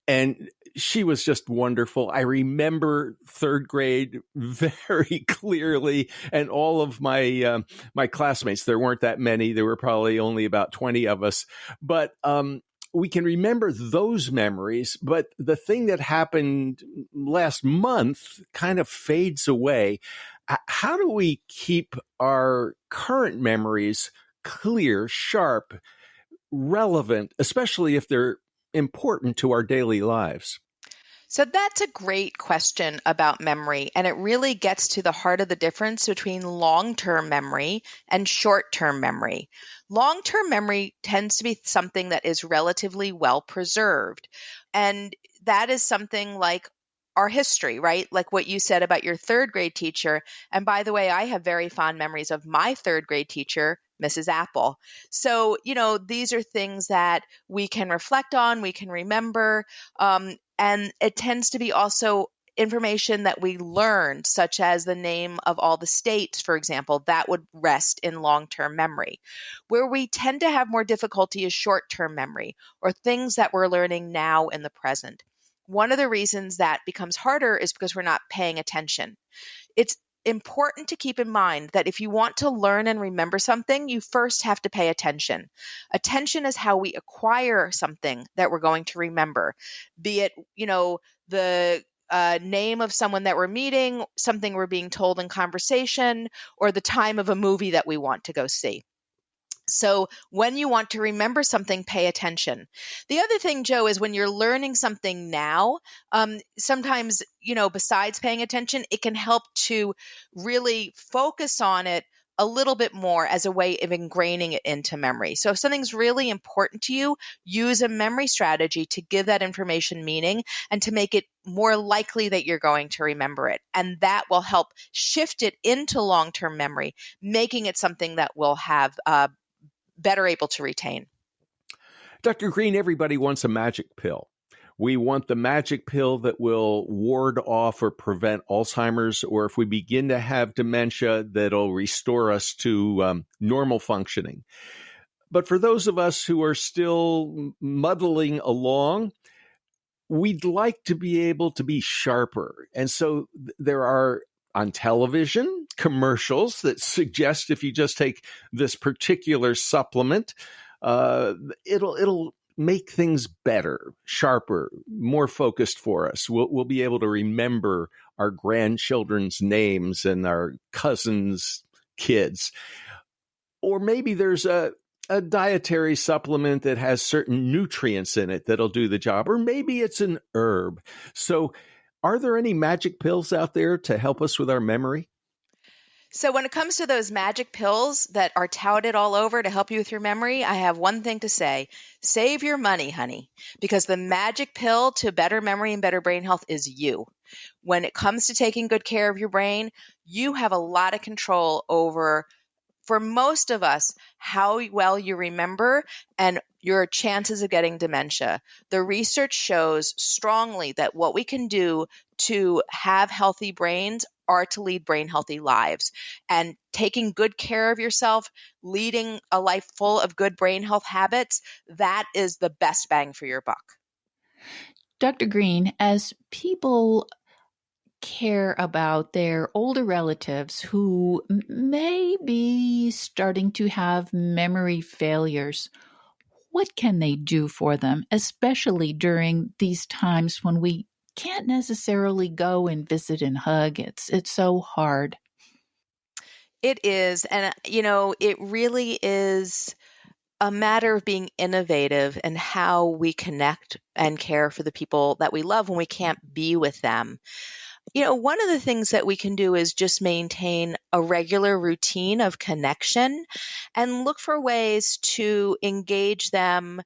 and she was just wonderful. I remember third grade very clearly, and all of my my classmates. There weren't that many. There were probably only about 20 of us, but we can remember those memories. But the thing that happened last month kind of fades away. How do we keep our current memories clear, sharp, relevant, especially if they're important to our daily lives? So that's a great question about memory, and it really gets to the heart of the difference between long-term memory and short-term memory. Long-term memory tends to be something that is relatively well preserved, and that is something like our history, right? Like what you said about your third grade teacher. And by the way, I have very fond memories of my third grade teacher, Mrs. Apple. So, these are things that we can reflect on, we can remember. And it tends to be also information that we learned, such as the name of all the states, for example, that would rest in long-term memory. Where we tend to have more difficulty is short-term memory, or things that we're learning now in the present. One of the reasons that becomes harder is because we're not paying attention. It's important to keep in mind that if you want to learn and remember something, you first have to pay attention. Attention is how we acquire something that we're going to remember, be it, the name of someone that we're meeting, something we're being told in conversation, or the time of a movie that we want to go see. So when you want to remember something, pay attention. The other thing, Joe, is when you're learning something now, sometimes, besides paying attention, it can help to really focus on it a little bit more as a way of ingraining it into memory. So if something's really important to you, use a memory strategy to give that information meaning and to make it more likely that you're going to remember it. And that will help shift it into long-term memory, making it something that will have better able to retain. Dr. Green, everybody wants a magic pill. We want the magic pill that will ward off or prevent Alzheimer's, or if we begin to have dementia, that'll restore us to normal functioning. But for those of us who are still muddling along, we'd like to be able to be sharper. And so there are on television commercials that suggest if you just take this particular supplement, it'll make things better, sharper, more focused for us. We'll be able to remember our grandchildren's names and our cousins' kids. Or maybe there's a dietary supplement that has certain nutrients in it that'll do the job. Or maybe it's an herb. So are there any magic pills out there to help us with our memory? So when it comes to those magic pills that are touted all over to help you with your memory, I have one thing to say. Save your money, honey, because the magic pill to better memory and better brain health is you. When it comes to taking good care of your brain, you have a lot of control over, for most of us, how well you remember and your chances of getting dementia. The research shows strongly that what we can do to have healthy brains are to lead brain healthy lives. And taking good care of yourself, leading a life full of good brain health habits, that is the best bang for your buck. Dr. Green, as people care about their older relatives who may be starting to have memory failures, what can they do for them, especially during these times when we can't necessarily go and visit and hug? It's so hard. It is. And, it really is a matter of being innovative and how we connect and care for the people that we love when we can't be with them. One of the things that we can do is just maintain a regular routine of connection and look for ways to engage them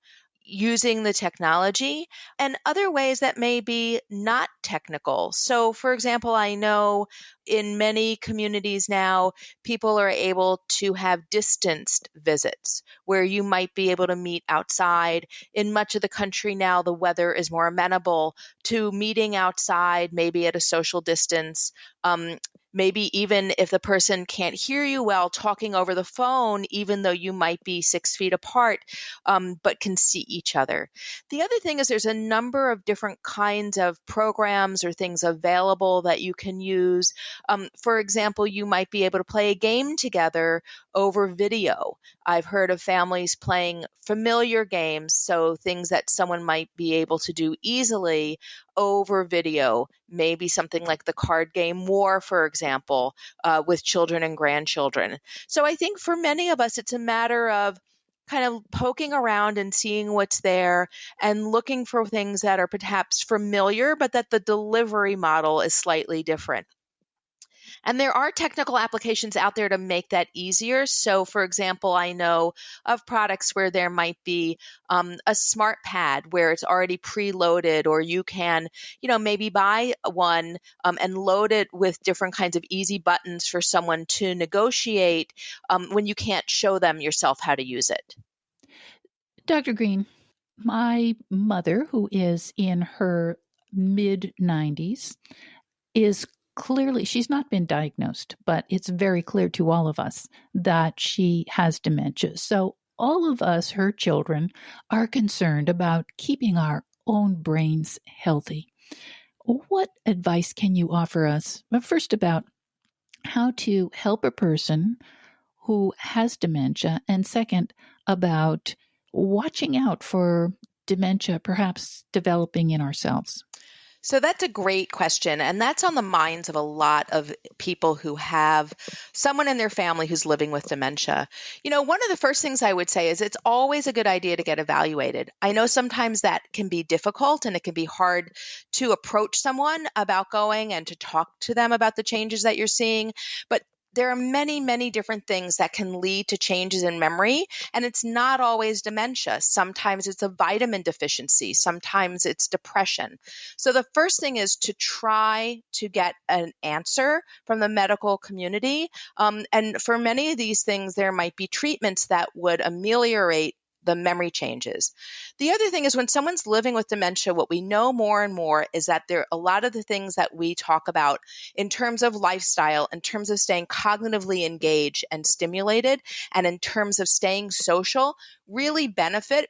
using the technology and other ways that may be not technical. So, for example, I know in many communities now, people are able to have distanced visits where you might be able to meet outside. In much of the country now, the weather is more amenable to meeting outside, maybe at a social distance. Maybe even if the person can't hear you well, talking over the phone, even though you might be 6 feet apart, but can see each other. The other thing is there's a number of different kinds of programs or things available that you can use. For example, you might be able to play a game together over video. I've heard of families playing familiar games, so things that someone might be able to do easily over video, maybe something like the card game War, for example, with children and grandchildren. So I think for many of us, it's a matter of kind of poking around and seeing what's there and looking for things that are perhaps familiar, but that the delivery model is slightly different. And there are technical applications out there to make that easier. So, for example, I know of products where there might be a smart pad where it's already preloaded, or you can, maybe buy one and load it with different kinds of easy buttons for someone to negotiate when you can't show them yourself how to use it. Dr. Green, my mother, who is in her mid 90s, is clearly, she's not been diagnosed, but it's very clear to all of us that she has dementia. So all of us, her children, are concerned about keeping our own brains healthy. What advice can you offer us? Well, first, about how to help a person who has dementia, and second, about watching out for dementia perhaps developing in ourselves. So that's a great question. And that's on the minds of a lot of people who have someone in their family who's living with dementia. One of the first things I would say is it's always a good idea to get evaluated. I know sometimes that can be difficult and it can be hard to approach someone about going and to talk to them about the changes that you're seeing. But there are many, many different things that can lead to changes in memory, and it's not always dementia. Sometimes it's a vitamin deficiency. Sometimes it's depression. So the first thing is to try to get an answer from the medical community. And for many of these things, there might be treatments that would ameliorate the memory changes. The other thing is when someone's living with dementia, what we know more and more is that there are a lot of the things that we talk about in terms of lifestyle, in terms of staying cognitively engaged and stimulated, and in terms of staying social, really benefit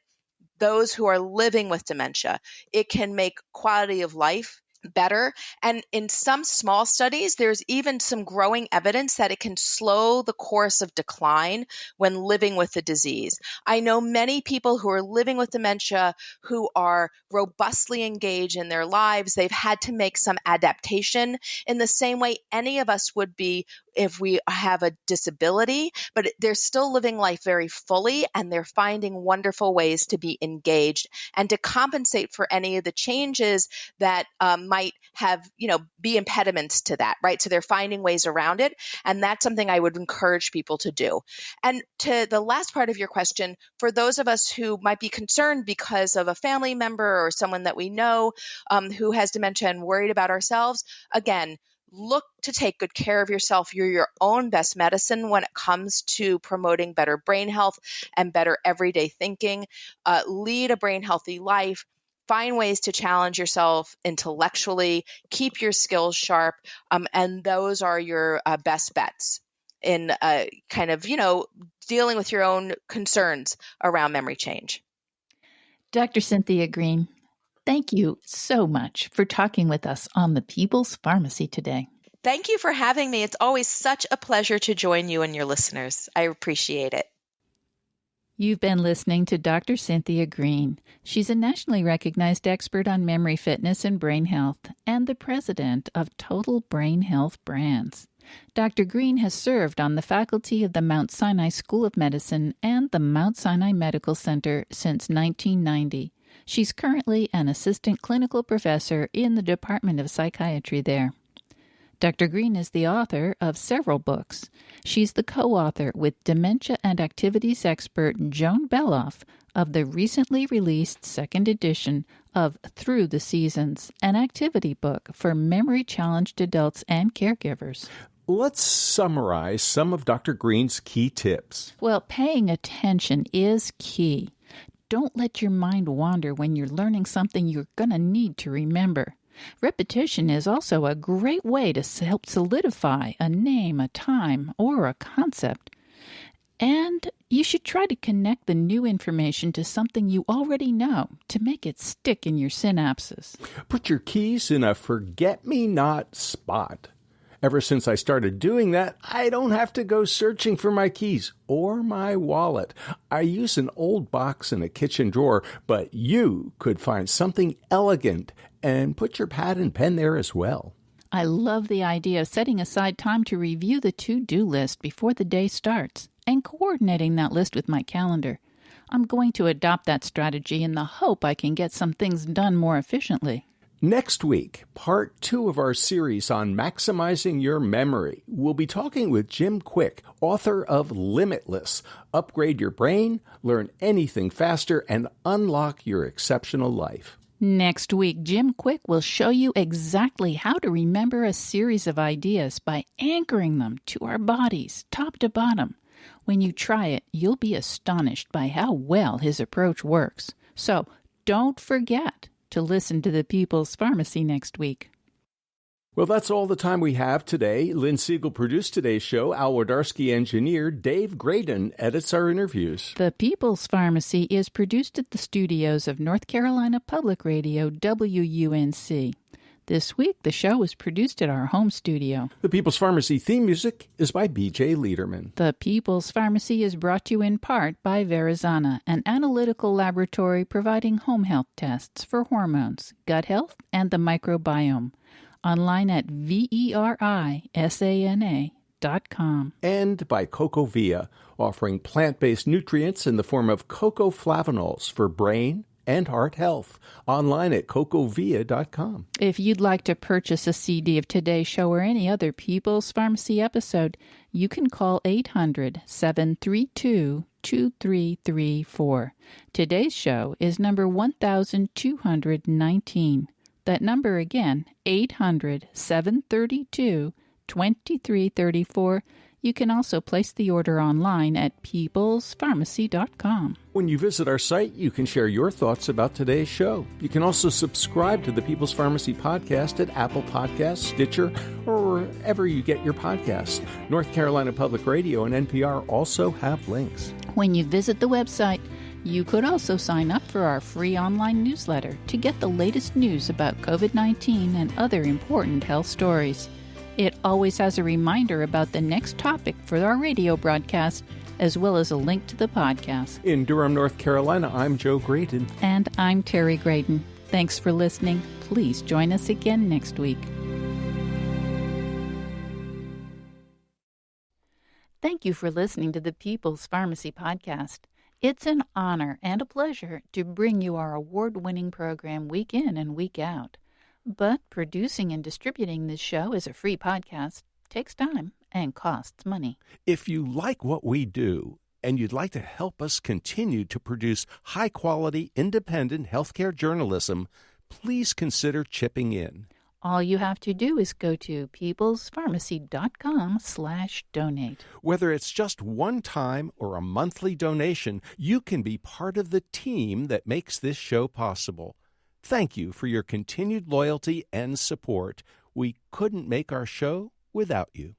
those who are living with dementia. It can make quality of life better. And in some small studies, there's even some growing evidence that it can slow the course of decline when living with the disease. I know many people who are living with dementia who are robustly engaged in their lives. They've had to make some adaptation in the same way any of us would be if we have a disability, but they're still living life very fully, and they're finding wonderful ways to be engaged and to compensate for any of the changes that might have, be impediments to that, right? So they're finding ways around it. And that's something I would encourage people to do. And to the last part of your question, for those of us who might be concerned because of a family member or someone that we know who has dementia and worried about ourselves, again, look to take good care of yourself. You're your own best medicine when it comes to promoting better brain health and better everyday thinking. Lead a brain healthy life. Find ways to challenge yourself intellectually. Keep your skills sharp. And those are your best bets in dealing with your own concerns around memory change. Dr. Cynthia Green, thank you so much for talking with us on the People's Pharmacy today. Thank you for having me. It's always such a pleasure to join you and your listeners. I appreciate it. You've been listening to Dr. Cynthia Green. She's a nationally recognized expert on memory fitness and brain health and the president of Total Brain Health Brands. Dr. Green has served on the faculty of the Mount Sinai School of Medicine and the Mount Sinai Medical Center since 1990. She's currently an assistant clinical professor in the Department of Psychiatry there. Dr. Green is the author of several books. She's the co-author with dementia and activities expert Joan Beloff of the recently released second edition of Through the Seasons, an activity book for memory-challenged adults and caregivers. Let's summarize some of Dr. Green's key tips. Well, paying attention is key. Don't let your mind wander when you're learning something you're going to need to remember. Repetition is also a great way to help solidify a name, a time, or a concept. And you should try to connect the new information to something you already know to make it stick in your synapses. Put your keys in a forget-me-not spot. Ever since I started doing that, I don't have to go searching for my keys or my wallet. I use an old box in a kitchen drawer, but you could find something elegant and put your pad and pen there as well. I love the idea of setting aside time to review the to-do list before the day starts and coordinating that list with my calendar. I'm going to adopt that strategy in the hope I can get some things done more efficiently. Next week, part 2 of our series on maximizing your memory. We'll be talking with Jim Quick, author of Limitless. Upgrade your brain, learn anything faster, and unlock your exceptional life. Next week, Jim Quick will show you exactly how to remember a series of ideas by anchoring them to our bodies, top to bottom. When you try it, you'll be astonished by how well his approach works. So don't forget to listen to the People's Pharmacy next week. Well, that's all the time we have today. Lynn Siegel produced today's show. Al Wodarski engineered. Dave Graydon edits our interviews. The People's Pharmacy is produced at the studios of North Carolina Public Radio, WUNC. This week, the show was produced at our home studio. The People's Pharmacy theme music is by B.J. Liederman. The People's Pharmacy is brought to you in part by Verizana, an analytical laboratory providing home health tests for hormones, gut health, and the microbiome. Online at verisana.com. And by CocoVia, offering plant-based nutrients in the form of cocoflavanols for brain and heart health. Online at cocovia.com. If you'd like to purchase a CD of today's show or any other People's Pharmacy episode, you can call 800-732-2334. Today's show is number 1219. That number again, 800-732-2334. You can also place the order online at peoplespharmacy.com. When you visit our site, you can share your thoughts about today's show. You can also subscribe to the People's Pharmacy podcast at Apple Podcasts, Stitcher, or wherever you get your podcasts. North Carolina Public Radio and NPR also have links. When you visit the website, you could also sign up for our free online newsletter to get the latest news about COVID-19 and other important health stories. It always has a reminder about the next topic for our radio broadcast, as well as a link to the podcast. In Durham, North Carolina, I'm Joe Graydon. And I'm Terry Graydon. Thanks for listening. Please join us again next week. Thank you for listening to the People's Pharmacy Podcast. It's an honor and a pleasure to bring you our award-winning program week in and week out. But producing and distributing this show as a free podcast takes time and costs money. If you like what we do and you'd like to help us continue to produce high-quality, independent healthcare journalism, please consider chipping in. All you have to do is go to peoplespharmacy.com/donate. Whether it's just one time or a monthly donation, you can be part of the team that makes this show possible. Thank you for your continued loyalty and support. We couldn't make our show without you.